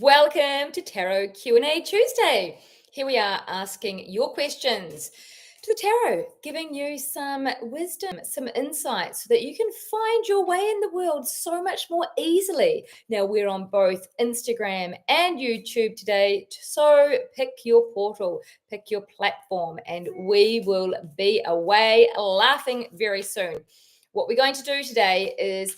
Welcome to Tarot Q&A Tuesday. Here we are asking your questions to the tarot, giving you some wisdom, some insight so that you can find your way in the world so much more easily. Now, we're on both Instagram and YouTube today, so pick your portal, pick your platform, and we will be away laughing very soon. What we're going to do today is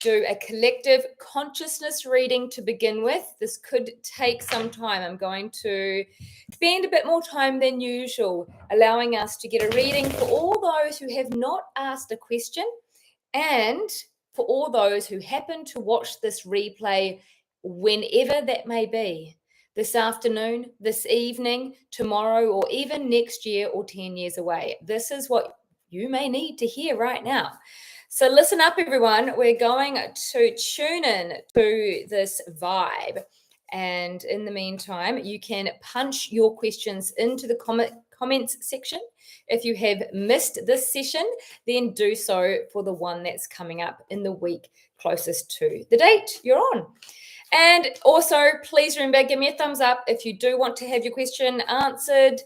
do a collective consciousness reading to begin with. This could take some time. I'm going to spend a bit more time than usual, allowing us to get a reading for all those who have not asked a question and for all those who happen to watch this replay whenever that may be. This afternoon, this evening, tomorrow, or even next year or 10 years away. This is what you may need to hear right now. So listen up, everyone. We're going to tune in to this vibe. And in the meantime, you can punch your questions into the comments section. If you have missed this session, then do so for the one that's coming up in the week closest to the date you're on. And also, please remember, give me a thumbs up if you do want to have your question answered.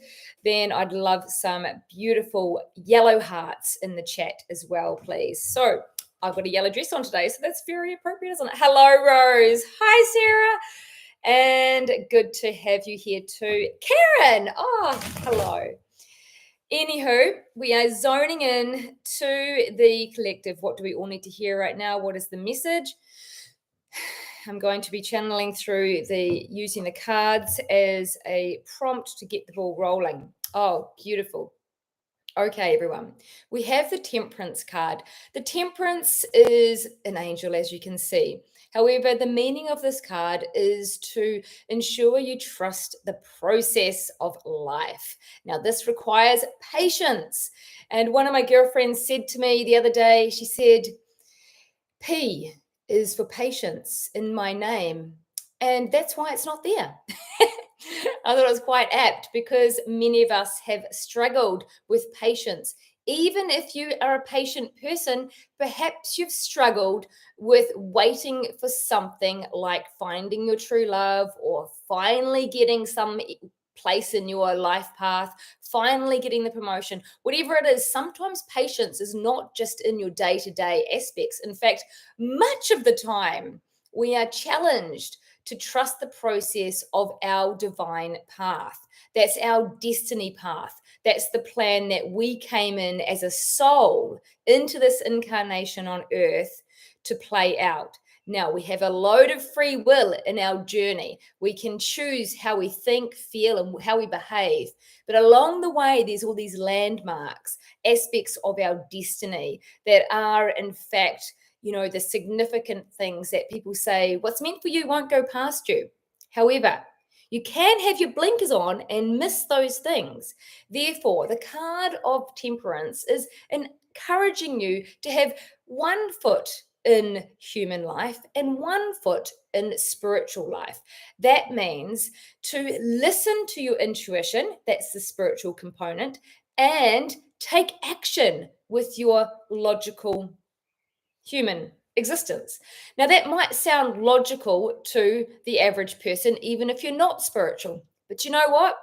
Then I'd love some beautiful yellow hearts in the chat as well, please. So I've got a yellow dress on today, so that's very appropriate, isn't it? Hello, Rose. Hi, Sarah. And good to have you here too. Karen. Oh, hello. Anywho, we are zoning in to the collective. What do we all need to hear right now? What is the message? I'm going to be channeling through using the cards as a prompt to get the ball rolling. Oh, beautiful. Okay, everyone. We have the Temperance card. The Temperance is an angel, as you can see. However, the meaning of this card is to ensure you trust the process of life. Now, this requires patience. And one of my girlfriends said to me the other day, she said, P is for patience in my name. And that's why it's not there. I thought it was quite apt because many of us have struggled with patience. Even if you are a patient person, perhaps you've struggled with waiting for something like finding your true love or finally getting some place in your life path, finally getting the promotion, whatever it is. Sometimes patience is not just in your day-to-day aspects. In fact, much of the time we are challenged to trust the process of our divine path. That's our destiny path. That's the plan that we came in as a soul into this incarnation on earth to play out. Now, we have a load of free will in our journey. We can choose how we think, feel, and how we behave. But along the way, there's all these landmarks, aspects of our destiny that are, in fact, the significant things that people say, what's meant for you won't go past you. However, you can have your blinkers on and miss those things. Therefore, the card of Temperance is encouraging you to have one foot in human life and one foot in spiritual life. That means to listen to your intuition, that's the spiritual component, and take action with your logical human existence. Now, that might sound logical to the average person, even if you're not spiritual. But you know what?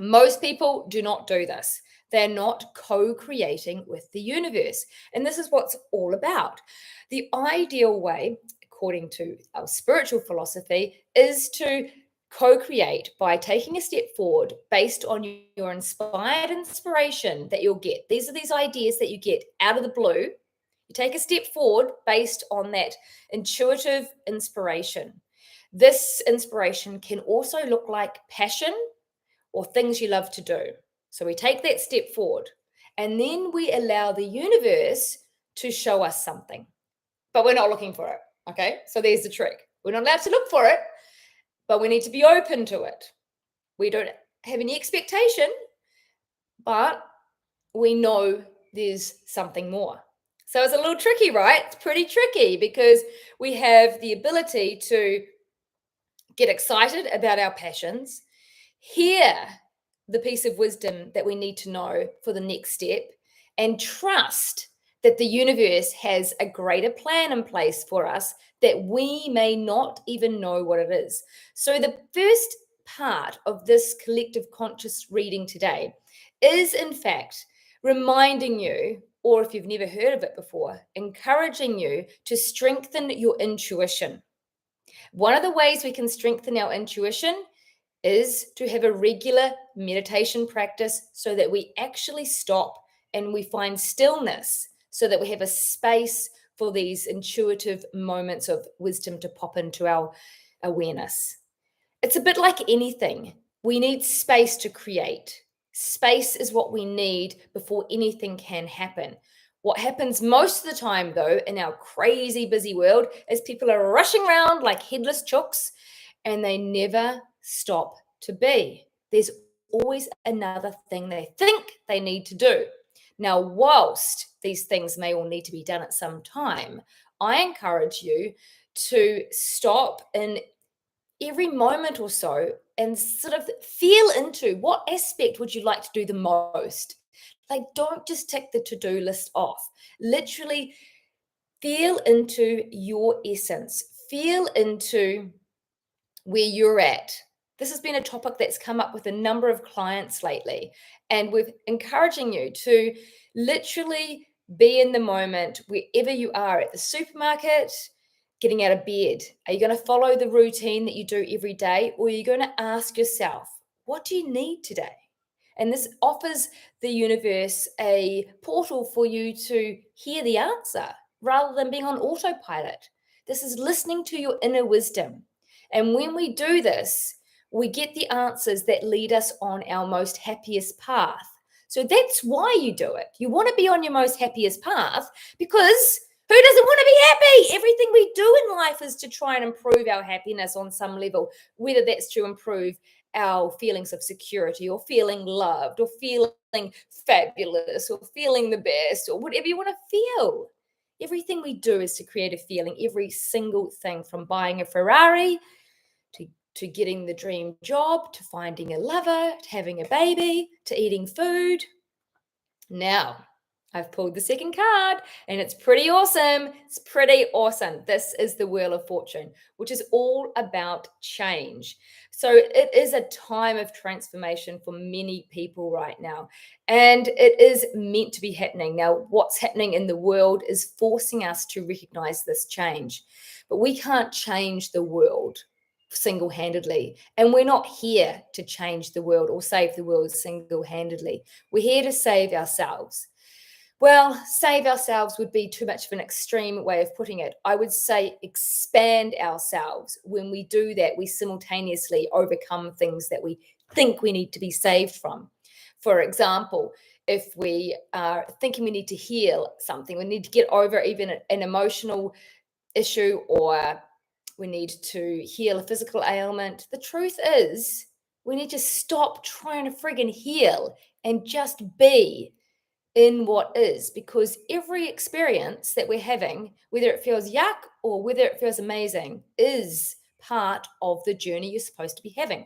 Most people do not do this. They're not co-creating with the universe. And this is what's all about. The ideal way, according to our spiritual philosophy, is to co-create by taking a step forward based on your inspired inspiration that you'll get. These are these ideas that you get out of the blue. You take a step forward based on that intuitive inspiration. This inspiration can also look like passion or things you love to do. So we take that step forward and then we allow the universe to show us something, but we're not looking for it. Okay, so there's the trick. We're not allowed to look for it, but we need to be open to it. We don't have any expectation, but we know there's something more. So it's a little tricky, right? It's pretty tricky because we have the ability to get excited about our passions, hear the piece of wisdom that we need to know for the next step, and trust that the universe has a greater plan in place for us that we may not even know what it is. So the first part of this collective conscious reading today is, in fact, reminding you, or if you've never heard of it before, encouraging you to strengthen your intuition. One of the ways we can strengthen our intuition is to have a regular meditation practice so that we actually stop and we find stillness, so that we have a space for these intuitive moments of wisdom to pop into our awareness. It's a bit like anything. We need space to create. Space is what we need before anything can happen. What happens most of the time, though, in our crazy busy world is people are rushing around like headless chooks and they never stop to be. There's always another thing they think they need to do. Now, whilst these things may all need to be done at some time, I encourage you to stop in every moment or so and sort of feel into what aspect would you like to do the most. Like, don't just tick the to-do list off. Literally feel into your essence, feel into where you're at. This has been a topic that's come up with a number of clients lately, and we're encouraging you to literally be in the moment wherever you are, at the supermarket, getting out of bed. Are you going to follow the routine that you do every day, or are you going to ask yourself, what do you need today? And this offers the universe a portal for you to hear the answer rather than being on autopilot. This is listening to your inner wisdom. And when we do this, we get the answers that lead us on our most happiest path. So that's why you do it. You want to be on your most happiest path because who doesn't want to be happy? Everything we do in life is to try and improve our happiness on some level, whether that's to improve our feelings of security or feeling loved or feeling fabulous or feeling the best or whatever you want to feel. Everything we do is to create a feeling. Every single thing, from buying a Ferrari to getting the dream job, to finding a lover, to having a baby, to eating food. Now, I've pulled the second card and it's pretty awesome. It's pretty awesome. This is the Wheel of Fortune, which is all about change. So it is a time of transformation for many people right now, and it is meant to be happening. Now, what's happening in the world is forcing us to recognize this change, but we can't change the world single-handedly, and we're not here to change the world or save the world single-handedly. We're here to save ourselves. Well, save ourselves would be too much of an extreme way of putting it. I would say expand ourselves. When we do that, we simultaneously overcome things that we think we need to be saved from. For example, if we are thinking we need to heal something, we need to get over even an emotional issue, or we need to heal a physical ailment. The truth is, we need to stop trying to friggin' heal and just be in what is, because every experience that we're having, whether it feels yuck or whether it feels amazing, is part of the journey you're supposed to be having.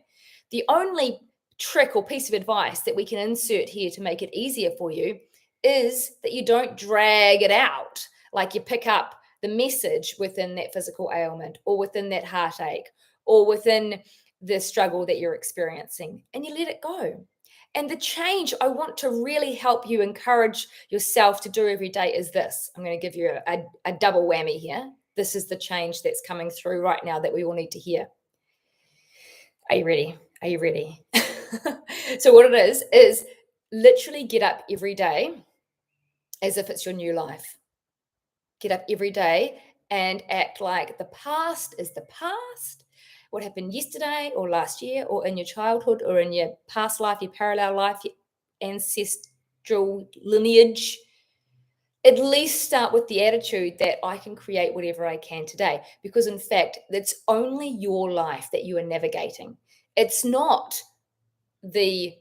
The only trick or piece of advice that we can insert here to make it easier for you is that you don't drag it out. Like, you pick up the message within that physical ailment or within that heartache or within the struggle that you're experiencing, and you let it go. And the change I want to really help you encourage yourself to do every day is this. I'm going to give you a double whammy here. This is the change that's coming through right now that we all need to hear. Are you ready? Are you ready? So what it is literally get up every day as if it's your new life. Get up every day and act like the past is the past. What happened yesterday or last year or in your childhood or in your past life, your parallel life, your ancestral lineage. At least start with the attitude that I can create whatever I can today, because in fact, it's only your life that you are navigating. It's not the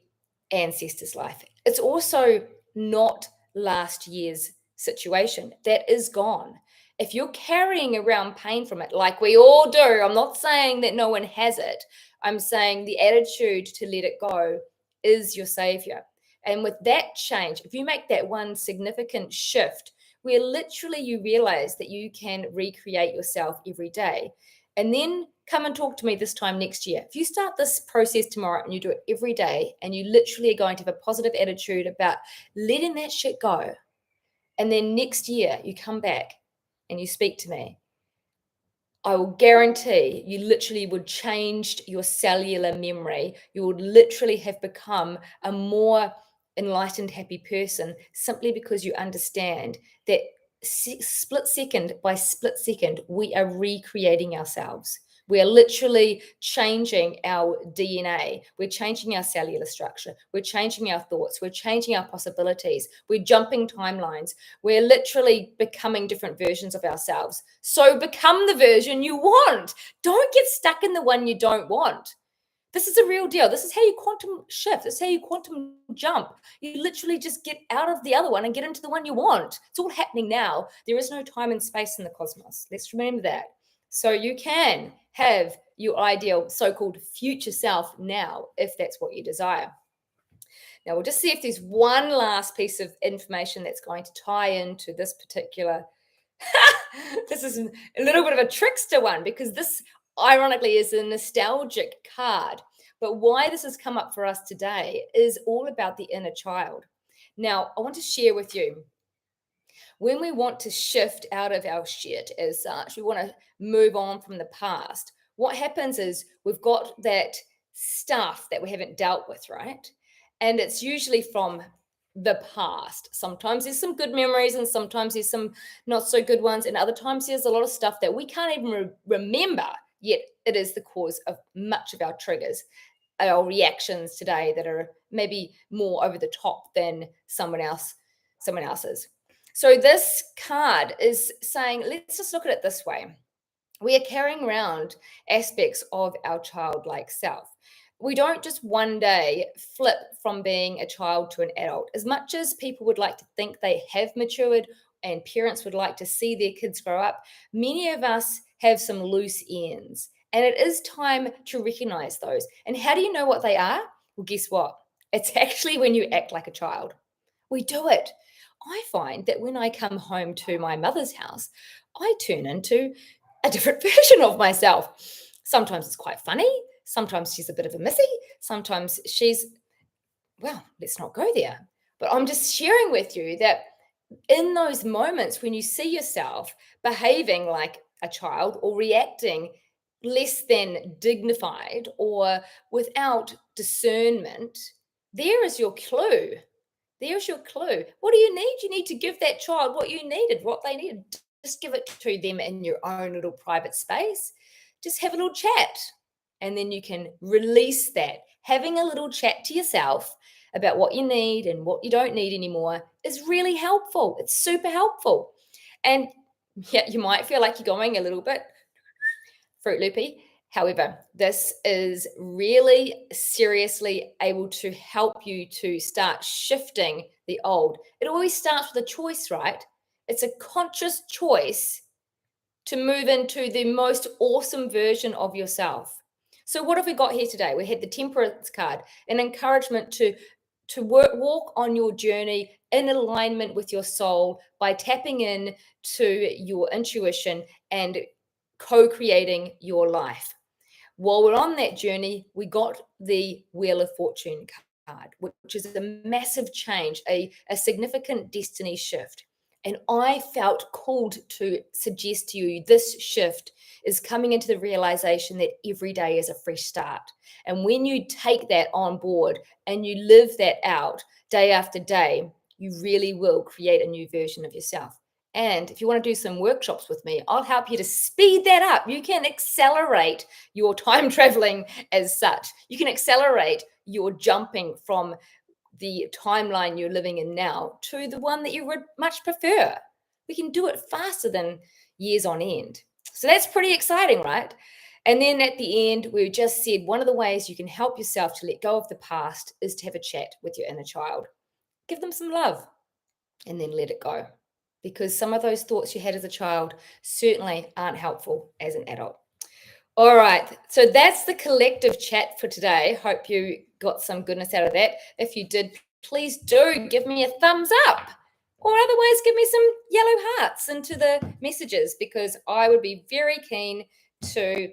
ancestors' life. It's also not last year's situation. That is gone. If you're carrying around pain from it, like we all do, I'm not saying that no one has it. I'm saying the attitude to let it go is your savior. And with that change, if you make that one significant shift where literally you realize that you can recreate yourself every day. And then come and talk to me this time next year. If you start this process tomorrow and you do it every day, and you literally are going to have a positive attitude about letting that shit go, and then next year you come back and you speak to me, I will guarantee you literally would change your cellular memory. You would literally have become a more enlightened, happy person simply because you understand that split second by split second, we are recreating ourselves. We are literally changing our DNA. We're changing our cellular structure. We're changing our thoughts. We're changing our possibilities. We're jumping timelines. We're literally becoming different versions of ourselves. So become the version you want. Don't get stuck in the one you don't want. This is a real deal. This is how you quantum shift. This is how you quantum jump. You literally just get out of the other one and get into the one you want. It's all happening now. There is no time and space in the cosmos. Let's remember that. So you can have your ideal so-called future self now, if that's what you desire. Now, we'll just see if there's one last piece of information that's going to tie into this particular. This is a little bit of a trickster one, because this, ironically, is a nostalgic card. But why this has come up for us today is all about the inner child. Now, I want to share with you, when we want to shift out of our shit as such, we want to move on from the past. What happens is we've got that stuff that we haven't dealt with, right? And it's usually from the past. Sometimes there's some good memories and sometimes there's some not so good ones. And other times there's a lot of stuff that we can't even remember, yet it is the cause of much of our triggers, our reactions today that are maybe more over the top than someone else's. So this card is saying, let's just look at it this way. We are carrying around aspects of our childlike self. We don't just one day flip from being a child to an adult. As much as people would like to think they have matured and parents would like to see their kids grow up, many of us have some loose ends. And it is time to recognize those. And how do you know what they are? Well, guess what? It's actually when you act like a child. We do it. I find that when I come home to my mother's house, I turn into a different version of myself. Sometimes it's quite funny. Sometimes she's a bit of a missy. Sometimes she's, well, let's not go there. But I'm just sharing with you that in those moments when you see yourself behaving like a child or reacting less than dignified or without discernment, there is your clue. There's your clue. What do you need? You need to give that child what you needed, what they needed. Just give it to them in your own little private space. Just have a little chat. And then you can release that. Having a little chat to yourself about what you need and what you don't need anymore is really helpful. It's super helpful. And yeah, you might feel like you're going a little bit Fruit Loopy. However, this is really seriously able to help you to start shifting the old. It always starts with a choice, right? It's a conscious choice to move into the most awesome version of yourself. So what have we got here today? We had the Temperance card, an encouragement to walk on your journey in alignment with your soul by tapping in to your intuition and co-creating your life. While we're on that journey, we got the Wheel of Fortune card, which is a massive change, a significant destiny shift. And I felt called to suggest to you this shift is coming into the realization that every day is a fresh start. And when you take that on board and you live that out day after day, you really will create a new version of yourself. And if you want to do some workshops with me, I'll help you to speed that up. You can accelerate your time traveling as such. You can accelerate your jumping from the timeline you're living in now to the one that you would much prefer. We can do it faster than years on end. So that's pretty exciting, right? And then at the end, we just said one of the ways you can help yourself to let go of the past is to have a chat with your inner child. Give them some love and then let it go. Because some of those thoughts you had as a child certainly aren't helpful as an adult. All right, so that's the collective chat for today. Hope you got some goodness out of that. If you did, please do give me a thumbs up. Or otherwise, give me some yellow hearts into the messages, because I would be very keen to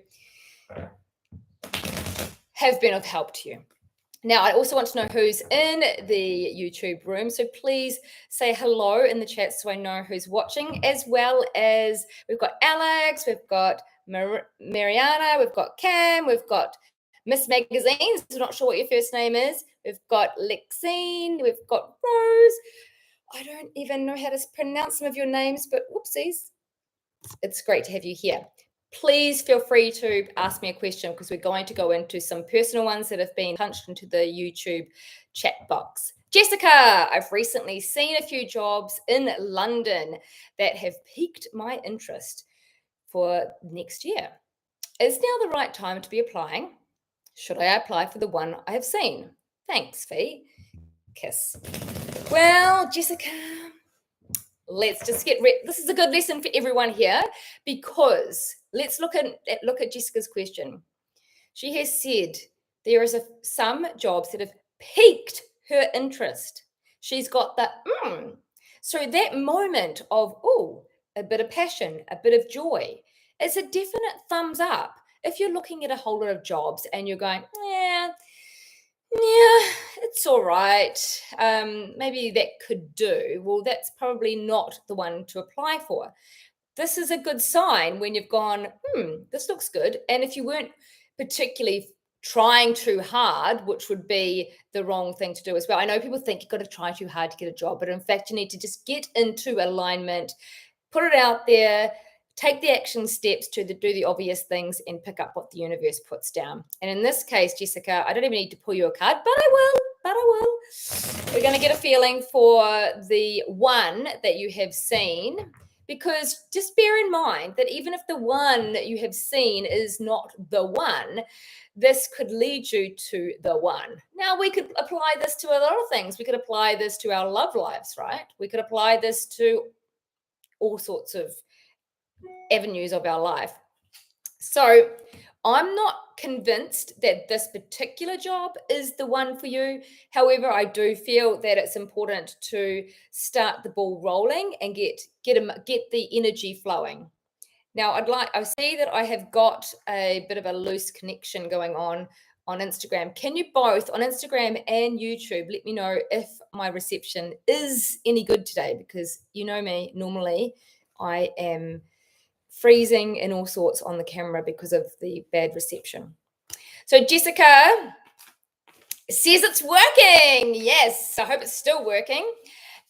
have been of help to you. Now, I also want to know who's in the YouTube room. So please say hello in the chat so I know who's watching, as well as we've got Alex, we've got Mariana, we've got Cam, we've got Miss Magazine. So not sure what your first name is. We've got Lexine, we've got Rose. I don't even know how to pronounce some of your names, but whoopsies. It's great to have you here. Please feel free to ask me a question, because we're going to go into some personal ones that have been punched into the YouTube chat box. Jessica, I've recently seen a few jobs in London that have piqued my interest for next year. Is now the right time to be applying? Should I apply for the one I have seen? Thanks, Fee. Kiss. Well, Jessica, let's just get this is a good lesson for everyone here, because let's look at Jessica's question. She has said there is some jobs that have piqued her interest. She's got that so that moment of a bit of passion, a bit of joy, it's a definite thumbs up. If you're looking at a whole lot of jobs and you're going, yeah, it's all right, maybe that could do, well, that's probably not the one to apply for. This is a good sign when you've gone, this looks good. And if you weren't particularly trying too hard, which would be the wrong thing to do as well. I know people think you've got to try too hard to get a job, but in fact, you need to just get into alignment, put it out there, take the action steps to do the obvious things, and pick up what the universe puts down. And in this case, Jessica, I don't even need to pull you a card, but I will. We're going to get a feeling for the one that you have seen, because just bear in mind that even if the one that you have seen is not the one, this could lead you to the one. Now, we could apply this to a lot of things. We could apply this to our love lives, right? We could apply this to all sorts of avenues of our life. So I'm not convinced that this particular job is the one for you. However, I do feel that it's important to start the ball rolling and get the energy flowing. Now, I see that I have got a bit of a loose connection going on Instagram. Can you both, on Instagram and YouTube, let me know if my reception is any good today? Because you know me, normally I am freezing and all sorts on the camera because of the bad reception. So Jessica says it's working. Yes, I hope it's still working.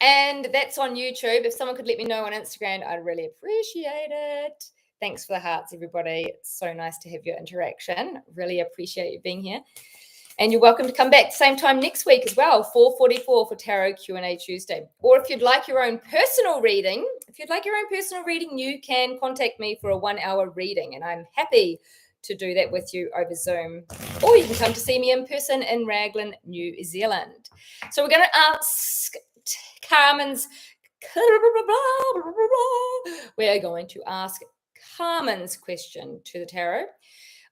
And that's on YouTube. If someone could let me know on Instagram, I'd really appreciate it. Thanks for the hearts, everybody. It's so nice to have your interaction. Really appreciate you being here. And you're welcome to come back same time next week as well, 4:44 for Tarot Q&A Tuesday. Or if you'd like your own personal reading, you can contact me for a 1-hour reading, and I'm happy to do that with you over Zoom. Or you can come to see me in person in Raglan, New Zealand. So we're going to ask Carmen's. We're going to ask Carmen's question to the tarot.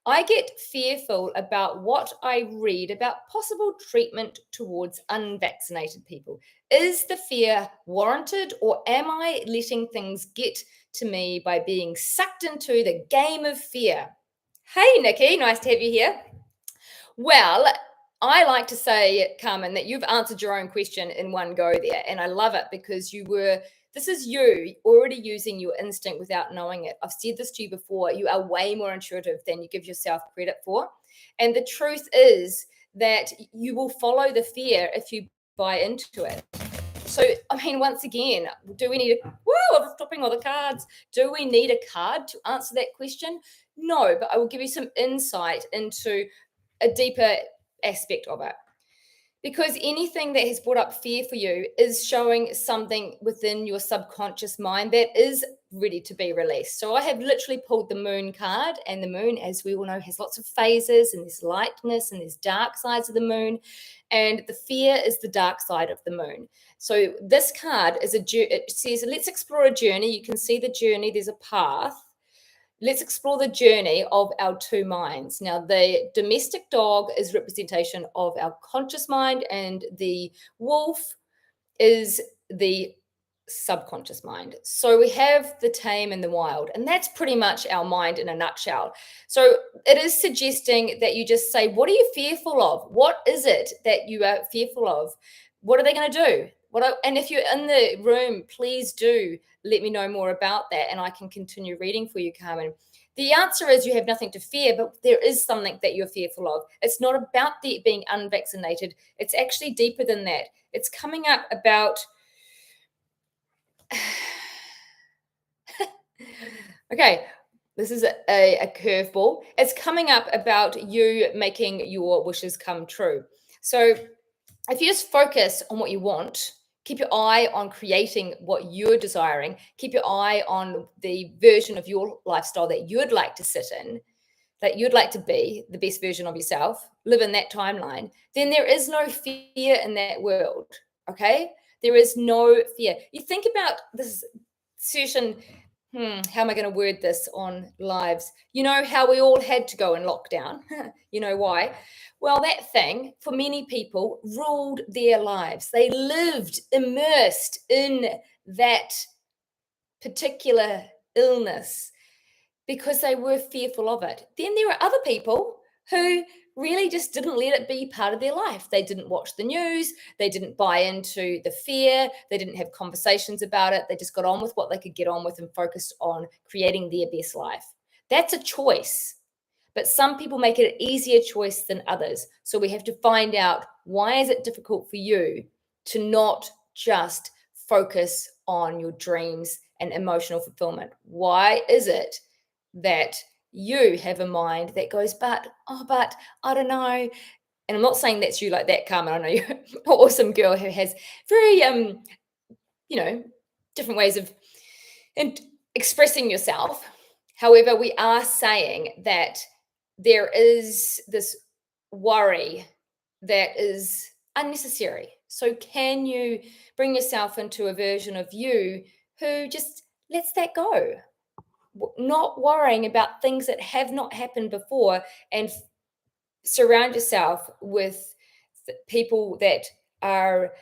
I get fearful about what I read about possible treatment towards unvaccinated people. Is the fear warranted, or am I letting things get to me by being sucked into the game of fear? Hey, Nikki, nice to have you here. Well, I like to say, Carmen, that you've answered your own question in one go there. And I love it, because this is you already using your instinct without knowing it. I've said this to you before. You are way more intuitive than you give yourself credit for. And the truth is that you will follow the fear if you buy into it. So, I mean, once again, do we need I'm stopping all the cards. Do we need a card to answer that question? No, but I will give you some insight into a deeper aspect of it. Because anything that has brought up fear for you is showing something within your subconscious mind that is ready to be released. So I have literally pulled the moon card, and the moon, as we all know, has lots of phases, and there's lightness and there's dark sides of the moon. And the fear is the dark side of the moon. So this card it says, let's explore a journey. You can see the journey. There's a path. Let's explore the journey of our two minds. Now, the domestic dog is representation of our conscious mind, and the wolf is the subconscious mind. So we have the tame and the wild, and that's pretty much our mind in a nutshell. So it is suggesting that you just say, what are you fearful of? What is it that you are fearful of? What are they going to do? And if you're in the room, please do let me know more about that, and I can continue reading for you, Carmen. The answer is you have nothing to fear, but there is something that you're fearful of. It's not about being unvaccinated. It's actually deeper than that. It's coming up about okay, this is a curveball. It's coming up about you making your wishes come true. So if you just focus on what you want, keep your eye on creating what you're desiring, keep your eye on the version of your lifestyle that you'd like to sit in, that you'd like to be the best version of yourself, live in that timeline, then there is no fear in that world. Okay? There is no fear. You think about this certain, how am I going to word this on lives? You know how we all had to go in lockdown? You know why? Well, that thing for many people ruled their lives. They lived immersed in that particular illness because they were fearful of it. Then there are other people who really just didn't let it be part of their life. They didn't watch the news. They didn't buy into the fear. They didn't have conversations about it. They just got on with what they could get on with and focused on creating their best life. That's a choice. But some people make it an easier choice than others. So we have to find out, why is it difficult for you to not just focus on your dreams and emotional fulfillment? Why is it that you have a mind that goes, but I don't know. And I'm not saying that's you like that, Carmen. I know you're an awesome girl who has very, different ways of expressing yourself. However, we are saying that there is this worry that is unnecessary. So can you bring yourself into a version of you who just lets that go? Not worrying about things that have not happened before, and surround yourself with people that are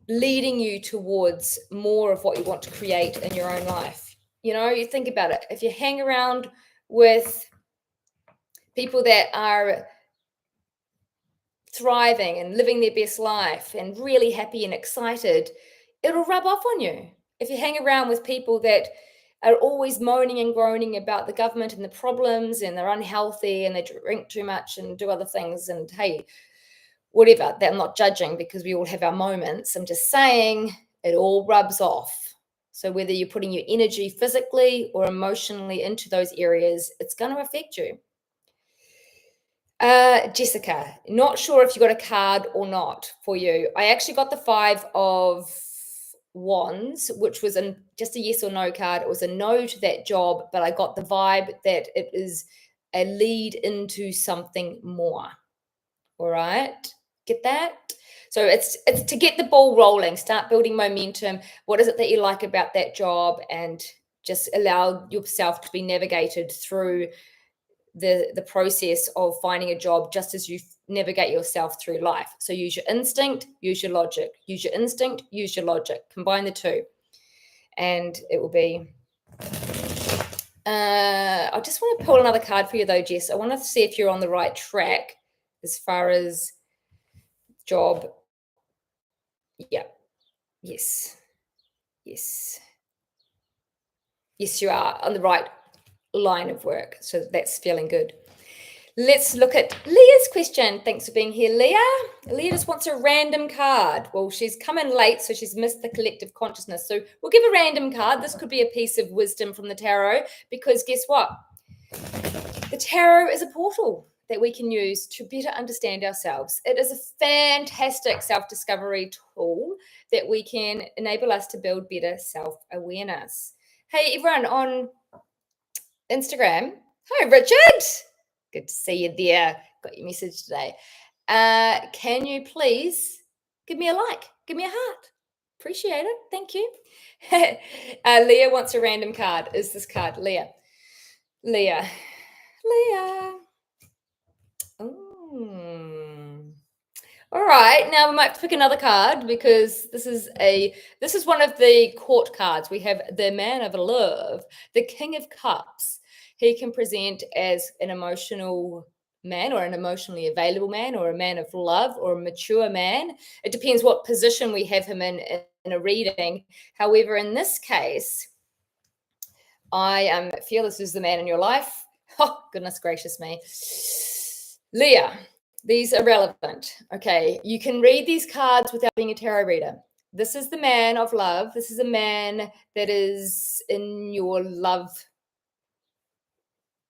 leading you towards more of what you want to create in your own life. You think about it. If you hang around with people that are thriving and living their best life and really happy and excited, it'll rub off on you. If you hang around with people that are always moaning and groaning about the government and the problems, and they're unhealthy and they drink too much and do other things, and hey, whatever, that I'm not judging, because we all have our moments. I'm just saying it all rubs off. So whether you're putting your energy physically or emotionally into those areas, it's going to affect you. Jessica, not sure if you got a card or not for you. I actually got the 5 of Wands, which was just a yes or no card. It was a no to that job, but I got the vibe that it is a lead into something more. All right, get that? So it's to get the ball rolling, start building momentum. What is it that you like about that job? And just allow yourself to be navigated through the process of finding a job, just as you navigate yourself through life. So use your instinct, use your logic. Use your instinct, use your logic. Combine the two, and it will be. I just want to pull another card for you though, Jess. I want to see if you're on the right track as far as job. Yeah. Yes, you are on the right line of work, so that's feeling good. Let's look at Leah's question. Thanks for being here, Leah. Leah just wants a random card. Well, she's come in late, so she's missed the collective consciousness. So we'll give a random card. This could be a piece of wisdom from the tarot, because guess what? The tarot is a portal that we can use to better understand ourselves. It is a fantastic self-discovery tool that we can enable us to build better self-awareness. Hey, everyone on Instagram. Hi, Richard. Good to see you there. Got your message today. Can you please give me a like? Give me a heart. Appreciate it. Thank you. Leah wants a random card. Is this card Leah? Leah. All right, now we might pick another card because this is one of the court cards. We have the Man of Love, the King of Cups. He can present as an emotional man or an emotionally available man or a man of love or a mature man. It depends what position we have him in a reading. However, in this case, I feel this is the man in your life. Oh, goodness gracious me. Leah, these are relevant. Okay, you can read these cards without being a tarot reader. This is the man of love. This is a man that is in your love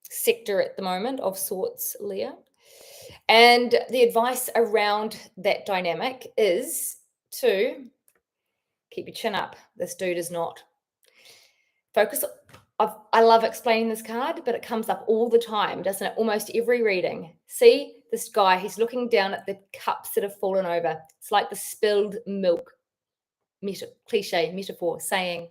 sector at the moment of sorts, Leah. And the advice around that dynamic is to keep your chin up. This dude is not. Focus. I love explaining this card, but it comes up all the time, doesn't it? Almost every reading. See this guy, he's looking down at the cups that have fallen over. It's like the spilled milk cliche metaphor saying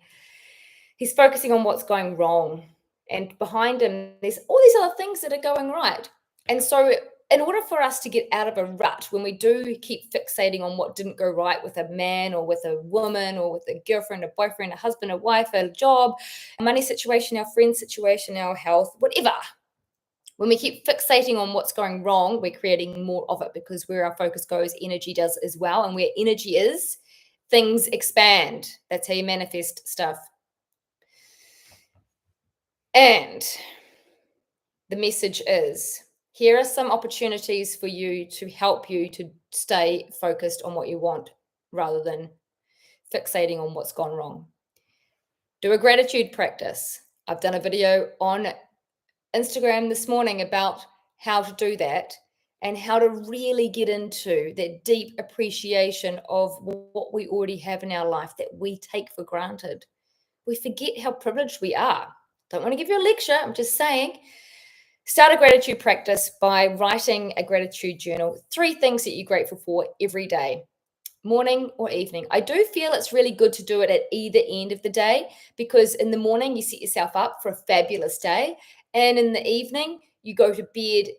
he's focusing on what's going wrong. And behind him, there's all these other things that are going right. And so in order for us to get out of a rut, when we do keep fixating on what didn't go right with a man or with a woman or with a girlfriend, a boyfriend, a husband, a wife, a job, a money situation, our friend situation, our health, whatever, when we keep fixating on what's going wrong, we're creating more of it because where our focus goes, energy does as well. And where energy is, things expand. That's how you manifest stuff. And the message is, here are some opportunities for you to help you to stay focused on what you want rather than fixating on what's gone wrong. Do a gratitude practice. I've done a video on Instagram this morning about how to do that and how to really get into that deep appreciation of what we already have in our life that we take for granted. We forget how privileged we are. Don't want to give you a lecture. I'm just saying, start a gratitude practice by writing a gratitude journal. 3 things that you're grateful for every day, morning or evening. I do feel it's really good to do it at either end of the day because in the morning you set yourself up for a fabulous day. And in the evening, you go to bed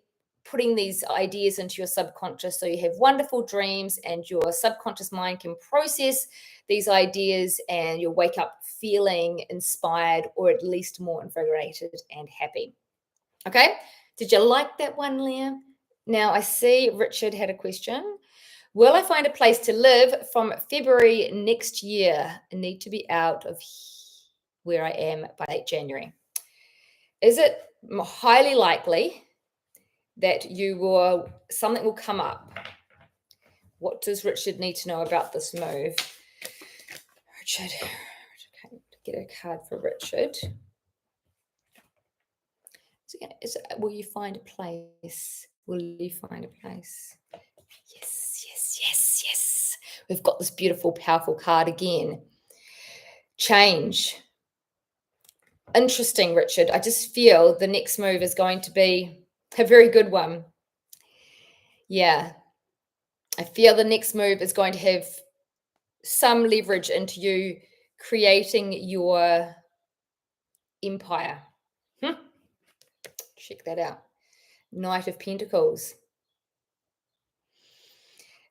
putting these ideas into your subconscious. So you have wonderful dreams and your subconscious mind can process these ideas and you'll wake up feeling inspired or at least more invigorated and happy. Okay. Did you like that one, Leah? Now I see Richard had a question. Will I find a place to live from February next year? I need to be out of where I am by late January. Is it highly likely that something will come up? What does Richard need to know about this move? Richard, okay, get a card for Richard. Will you find a place? Will you find a place? Yes, yes, yes, yes. We've got this beautiful, powerful card again. Change. Interesting, Richard. I just feel the next move is going to be a very good one. Yeah. I feel the next move is going to have some leverage into you creating your empire. Check that out. Knight of Pentacles.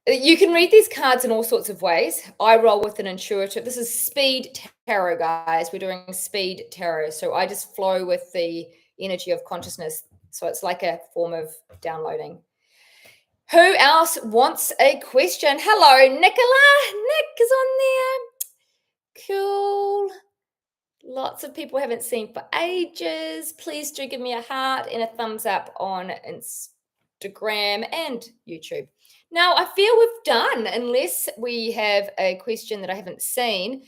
You can read these cards in all sorts of ways. I roll with an intuitive. This is speed tarot, guys. We're doing speed tarot. So I just flow with the energy of consciousness. So it's like a form of downloading. Who else wants a question? Hello, Nicola. Nick is on there. Cool. Lots of people I haven't seen for ages. Please do give me a heart and a thumbs up on Instagram and YouTube. Now, I feel we've done, unless we have a question that I haven't seen.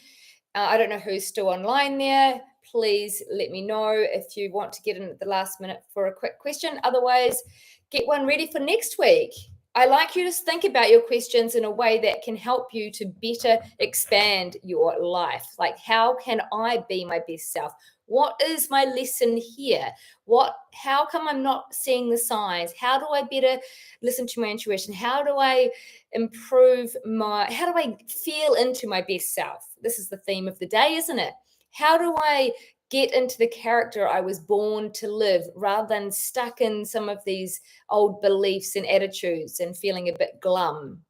I don't know who's still online there. Please let me know if you want to get in at the last minute for a quick question. Otherwise, get one ready for next week. I like you to think about your questions in a way that can help you to better expand your life. Like, how can I be my best self? What is my lesson here? How come I'm not seeing the signs? How do I better listen to my intuition? How do I how do I feel into my best self? This is the theme of the day, isn't it? How do I get into the character I was born to live rather than stuck in some of these old beliefs and attitudes and feeling a bit glum?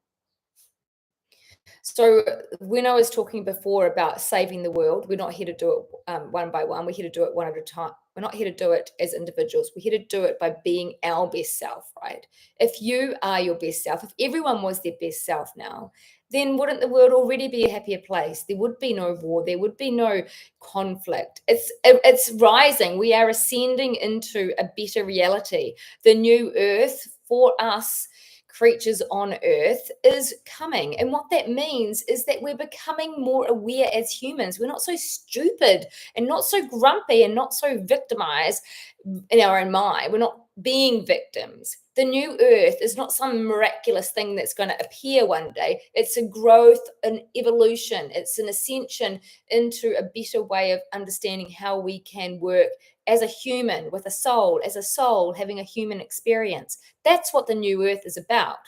So when I was talking before about saving the world, we're not here to do it one by one. We're here to do it one at a time. We're not here to do it as individuals. We're here to do it by being our best self, right? If you are your best self, if everyone was their best self now, then wouldn't the world already be a happier place? There would be no war. There would be no conflict. It's rising. We are ascending into a better reality. The new earth for us creatures on earth is coming. And what that means is that we're becoming more aware as humans. We're not so stupid and not so grumpy and not so victimized in our own mind. We're not being victims. The new earth is not some miraculous thing that's going to appear one day. It's a growth, an evolution. It's an ascension into a better way of understanding how we can work as a human with a soul, as a soul having a human experience. That's what the new earth is about.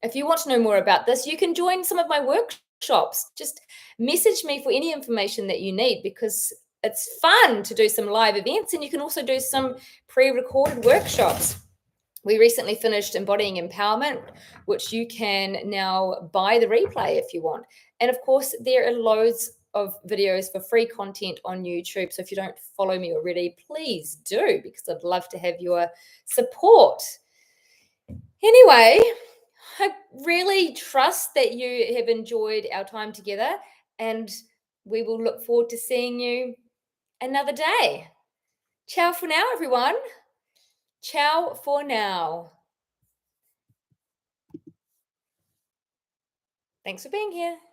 If you want to know more about this, you can join some of my workshops. Just message me for any information that you need, because it's fun to do some live events, and you can also do some pre-recorded workshops. We recently finished Embodying Empowerment, which you can now buy the replay if you want. And of course, there are loads of videos for free content on YouTube. So if you don't follow me already, please do, because I'd love to have your support. Anyway, I really trust that you have enjoyed our time together, and we will look forward to seeing you another day. Ciao for now, everyone. Ciao for now. Thanks for being here.